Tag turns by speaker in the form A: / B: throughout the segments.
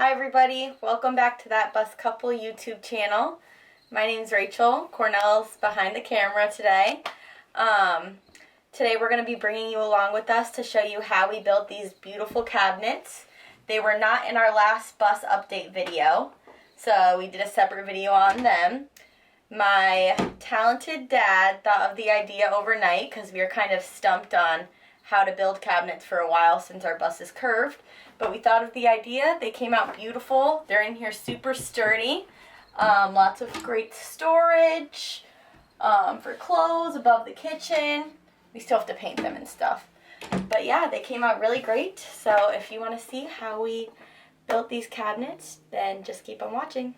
A: Hi everybody, welcome back to That Bus Couple YouTube channel. My name's Rachel. Cornell's behind the camera today. Today we're going to be bringing you along with us to show you how we built these beautiful cabinets. They were not in our last bus update video, so we did a separate video on them. My talented dad thought of the idea overnight because we were kind of stumped on how to build cabinets for a while since our bus is curved. But we thought of the idea. They came out beautiful. They're in here super sturdy. Lots of great storage for clothes above the kitchen. We still have to paint them and stuff. But yeah, they came out really great. So if you want to see how we built these cabinets, then just keep on watching.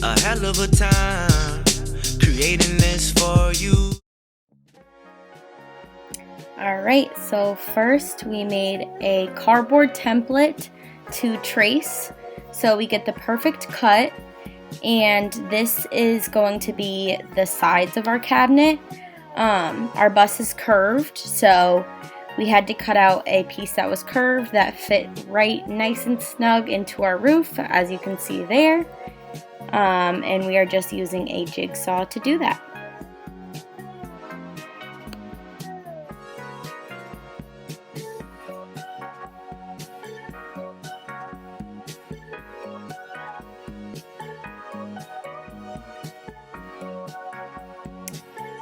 B: A hell of a time creating this for you.
A: Alright, so first we made a cardboard template to trace so we get the perfect cut, and this is going to be the sides of our cabinet. Our bus is curved, so we had to cut out a piece that was curved that fit right nice and snug into our roof, as you can see there. And we are just using a jigsaw to do that.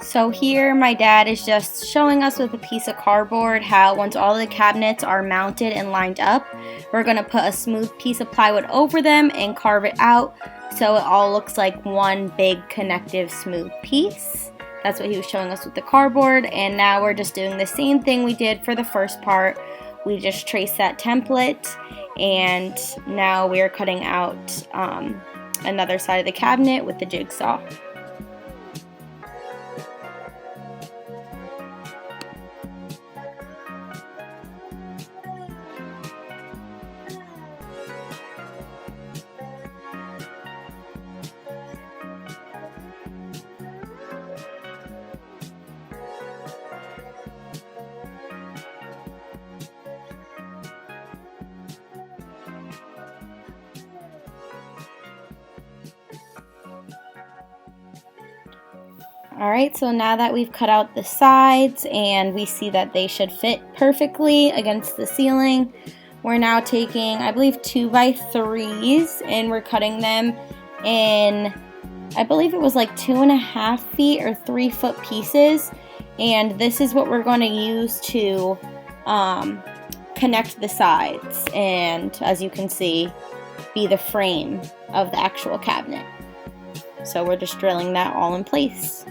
A: So here my dad is just showing us with a piece of cardboard how once all the cabinets are mounted and lined up, we're going to put a smooth piece of plywood over them and carve it out so it all looks like one big connective smooth piece. That's what he was showing us with the cardboard, and now we're just doing the same thing we did for the first part. We just traced that template, and now we are cutting out another side of the cabinet with the jigsaw. Alright, so now that we've cut out the sides and we see that they should fit perfectly against the ceiling, we're now taking, I believe, 2x3s, and we're cutting them in, I believe it was like 2.5 feet or 3-foot pieces, and this is what we're going to use to connect the sides and, as you can see, be the frame of the actual cabinet. So we're just drilling that all in place.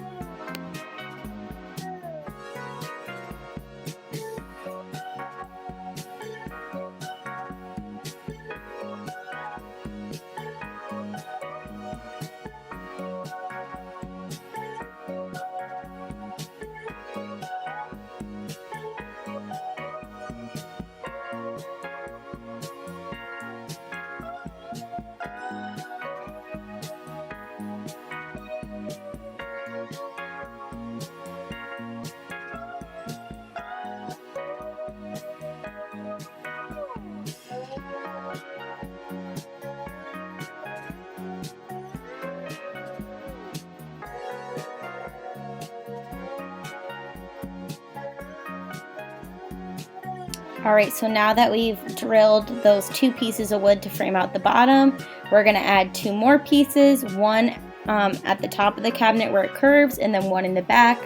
A: Alright, so now that we've drilled those 2 pieces of wood to frame out the bottom, we're going to add 2 more pieces, one at the top of the cabinet where it curves, and then one in the back.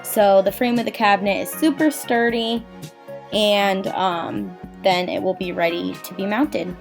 A: So the frame of the cabinet is super sturdy, and then it will be ready to be mounted.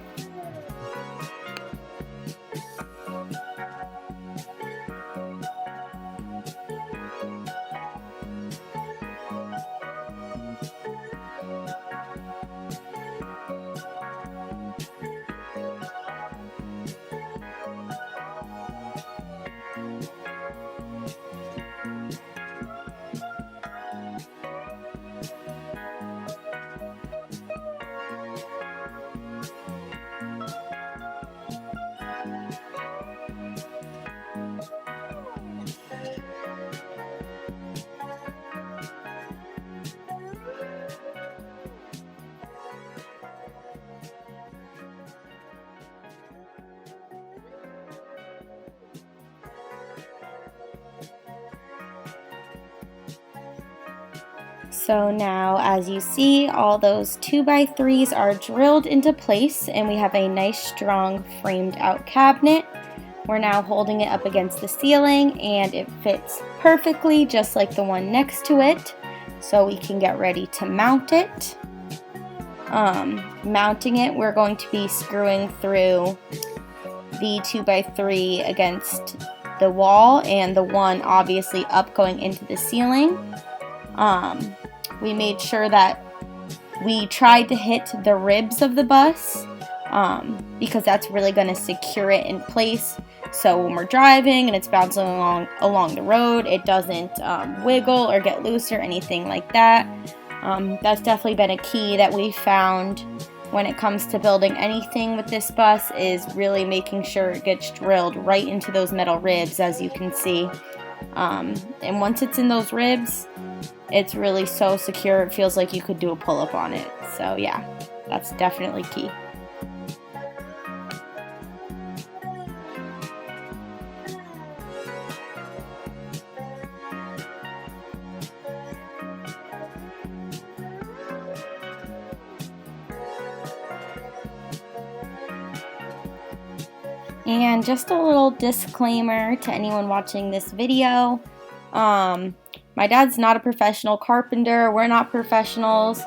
A: So now, as you see, all those 2x3s are drilled into place, and we have a nice strong framed out cabinet. We're now holding it up against the ceiling, and it fits perfectly just like the one next to it. So we can get ready to mount it. Mounting it, we're going to be screwing through the 2x3 against the wall and the one obviously up going into the ceiling. We made sure that we tried to hit the ribs of the bus because that's really going to secure it in place. So when we're driving and it's bouncing along the road, it doesn't wiggle or get loose or anything like that. That's definitely been a key that we found when it comes to building anything with this bus, is really making sure it gets drilled right into those metal ribs, as you can see. And once it's in those ribs, it's really so secure, it feels like you could do a pull-up on it. So yeah, that's definitely key. And just a little disclaimer to anyone watching this video. My dad's not a professional carpenter. We're not professionals.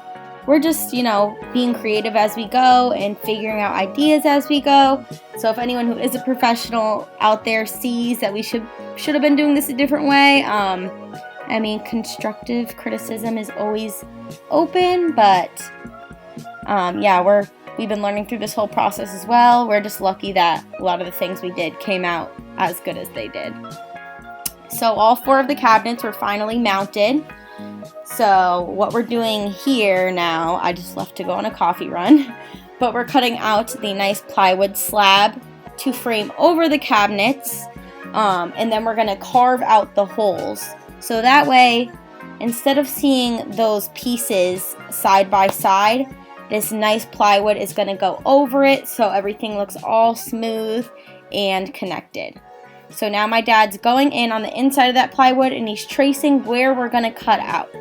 A: We're just, being creative as we go and figuring out ideas as we go. So if anyone who is a professional out there sees that we should have been doing this a different way, constructive criticism is always open, but yeah, we've been learning through this whole process as well. We're just lucky that a lot of the things we did came out as good as they did. So all 4 of the cabinets were finally mounted. So what we're doing here now, I just left to go on a coffee run, but we're cutting out the nice plywood slab to frame over the cabinets, and then we're going to carve out the holes. So that way, instead of seeing those pieces side by side, this nice plywood is going to go over it, so everything looks all smooth and connected. So now my dad's going in on the inside of that plywood, and he's tracing where we're going to cut out.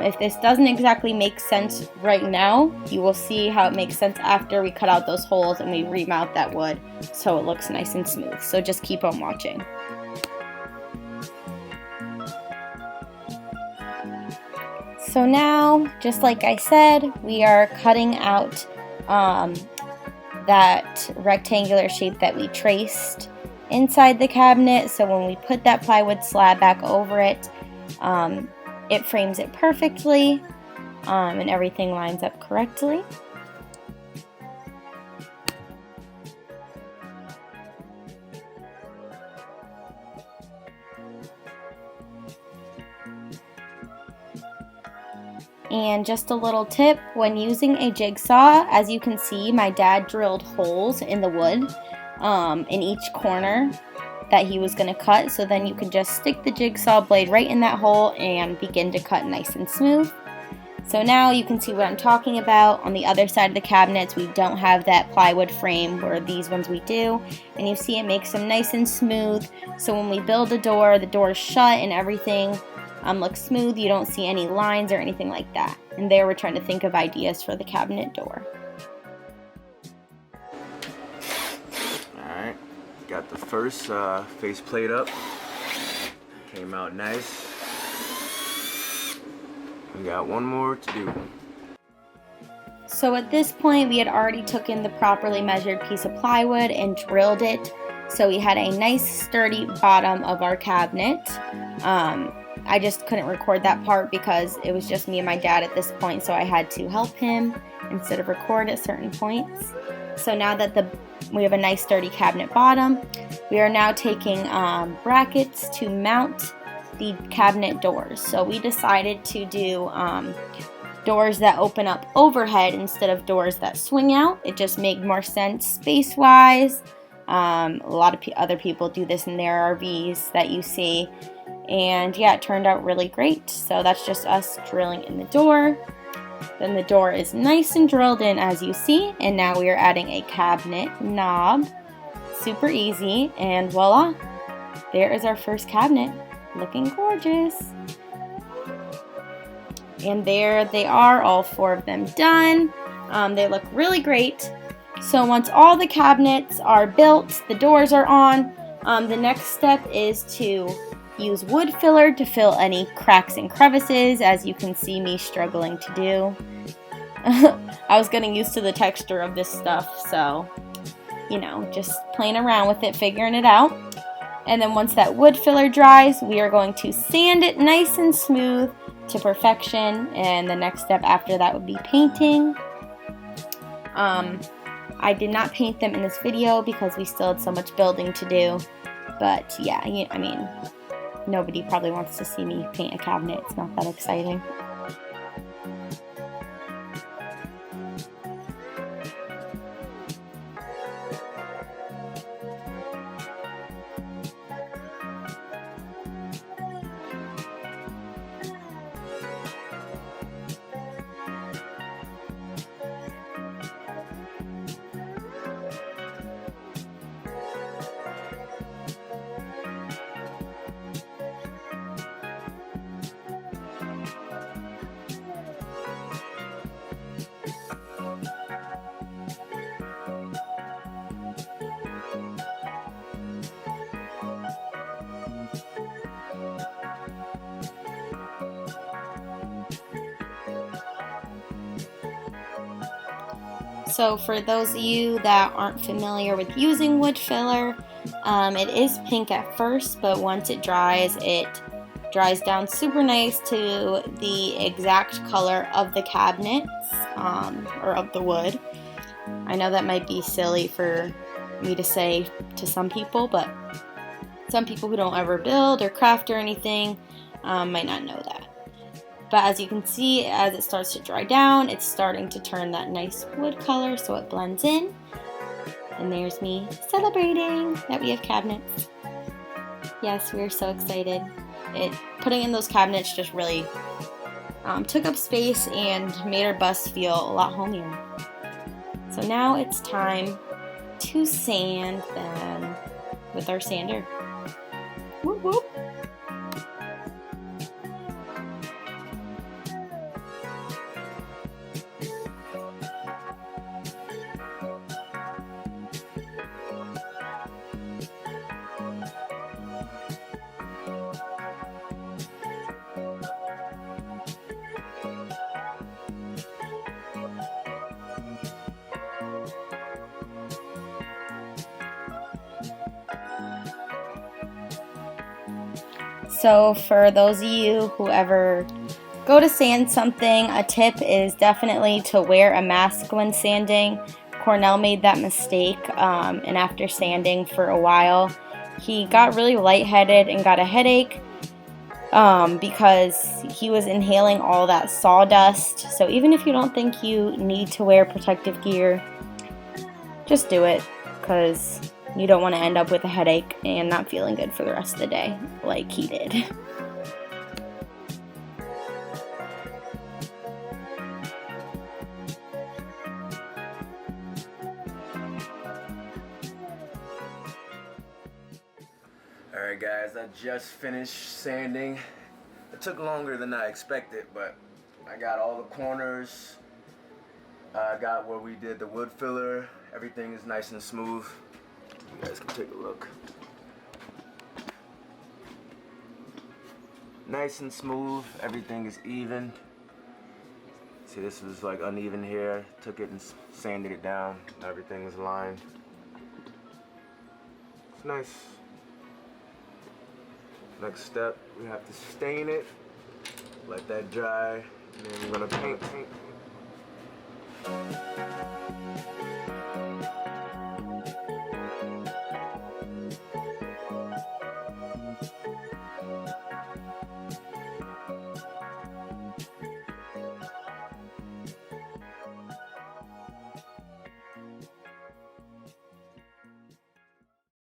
A: If this doesn't exactly make sense right now, you will see how it makes sense after we cut out those holes and we remount that wood so it looks nice and smooth. So just keep on watching. So now, just like I said, we are cutting out that rectangular shape that we traced inside the cabinet. So when we put that plywood slab back over it, it frames it perfectly, and everything lines up correctly. And just a little tip, when using a jigsaw, as you can see, my dad drilled holes in the wood in each corner that he was going to cut, so then you can just stick the jigsaw blade right in that hole and begin to cut nice and smooth. So now you can see what I'm talking about. On the other side of the cabinets, we don't have that plywood frame, where these ones we do, and you see it makes them nice and smooth, so when we build a door, the door is shut and everything looks smooth. You don't see any lines or anything like that. And there we're trying to think of ideas for the cabinet door.
C: Alright, got the first face plate up. Came out nice. We got one more to do.
A: So at this point, we had already took in the properly measured piece of plywood and drilled it. So we had a nice sturdy bottom of our cabinet. I just couldn't record that part because it was just me and my dad at this point, so I had to help him instead of record at certain points. So now that we have a nice sturdy cabinet bottom, we are now taking brackets to mount the cabinet doors. So we decided to do doors that open up overhead instead of doors that swing out. It just made more sense space-wise. A lot of other people do this in their RVs that you see. And yeah, it turned out really great. So that's just us drilling in the door. Then the door is nice and drilled in, as you see. And now we are adding a cabinet knob. Super easy. And voila, there is our first cabinet. Looking gorgeous. And there they are, all 4 of them done. They look really great. So once all the cabinets are built, the doors are on, the next step is to use wood filler to fill any cracks and crevices, as you can see me struggling to do. I was getting used to the texture of this stuff, so, you know, just playing around with it, figuring it out. And then once that wood filler dries, we are going to sand it nice and smooth to perfection, and the next step after that would be painting. I did not paint them in this video because we still had so much building to do, but yeah, I mean, nobody probably wants to see me paint a cabinet. It's not that exciting. So for those of you that aren't familiar with using wood filler, it is pink at first, but once it dries down super nice to the exact color of the cabinets, or of the wood. I know that might be silly for me to say to some people, but some people who don't ever build or craft or anything might not know that. But as you can see, as it starts to dry down, it's starting to turn that nice wood color so it blends in. And there's me celebrating that we have cabinets. Yes, we're so excited. Putting in those cabinets just really took up space and made our bus feel a lot homier. So now it's time to sand them with our sander. Whoop whoop. So for those of you who ever go to sand something, a tip is definitely to wear a mask when sanding. Cornell made that mistake, and after sanding for a while, he got really lightheaded and got a headache because he was inhaling all that sawdust. So even if you don't think you need to wear protective gear, just do it, because you don't want to end up with a headache and not feeling good for the rest of the day like he did.
C: Alright guys, I just finished sanding. It took longer than I expected, but I got all the corners. I got where we did the wood filler. Everything is nice and smooth. You guys can take a look. Nice and smooth, everything is even. See, this was like uneven here. Took it and sanded it down. Everything was lined. It's nice. Next step, we have to stain it. Let that dry. And then we're gonna paint.